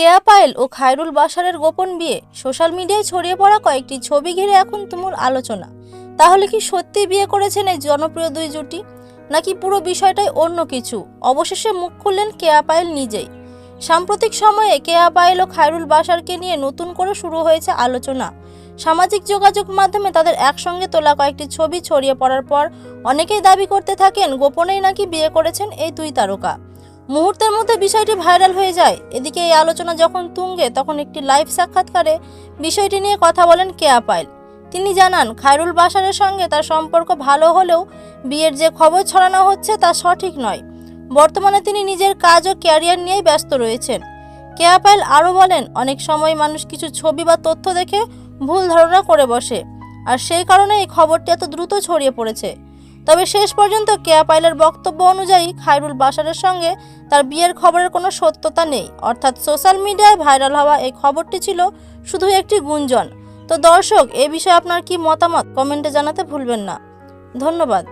কেয়া পায়েল ও খায়রুল বাশারের গোপন বিয়ে, সোশ্যাল মিডিয়ায় ছড়িয়ে পড়া কয়েকটি ছবি ঘিরে এখন তুমুল আলোচনা। তাহলে কি সত্যি বিয়ে করেছেন এই জনপ্রিয় দুই জুটি, নাকি পুরো বিষয়টাই অন্য কিছু? অবশেষে মুখ খুললেন কেয়া পায়েল নিজেই। সাম্প্রতিক সময়ে কেয়া পায়েল ও খায়রুল বাশারকে নিয়ে নতুন করে শুরু হয়েছে আলোচনা। সামাজিক যোগাযোগ মাধ্যমে তাদের একসঙ্গে তোলা কয়েকটি ছবি ছড়িয়ে পড়ার পর অনেকেই দাবি করতে থাকেন গোপনেই নাকি বিয়ে করেছেন এই দুই তারকা। মুহূর্তের মধ্যে বিষয়টি ভাইরাল হয়ে যায়। এদিকে এই আলোচনা যখন তুঙ্গে, তখন একটি লাইভ সাক্ষাৎকারে বিষয়টি নিয়ে কথা বলেন কেয়া পায়েল। তিনি জানান, খায়রুল বাশারের সঙ্গে তার সম্পর্ক ভালো হলেও বিয়ের যে খবর ছড়ানো হচ্ছে তা সঠিক নয়। বর্তমানে তিনি নিজের কাজ ও ক্যারিয়ার নিয়েই ব্যস্ত রয়েছেন। কেয়া পায়েল আরও বলেন, অনেক সময় মানুষ কিছু ছবি বা তথ্য দেখে ভুল ধারণা করে বসে, আর সেই কারণে এই খবরটি এত দ্রুত ছড়িয়ে পড়েছে। তবে শেষ পর্যন্ত কেয়া পায়েলের বক্তব্য অনুযায়ী খায়রুল বাশারের সঙ্গে তার বিয়ের খবরের কোনো সত্যতা নেই। অর্থাৎ সোশ্যাল মিডিয়ায় ভাইরাল হওয়া এই খবরটি ছিল শুধু একটি গুঞ্জন। তো দর্শক, এ বিষয়ে আপনার কি মতামত কমেন্টে জানাতে ভুলবেন না। ধন্যবাদ।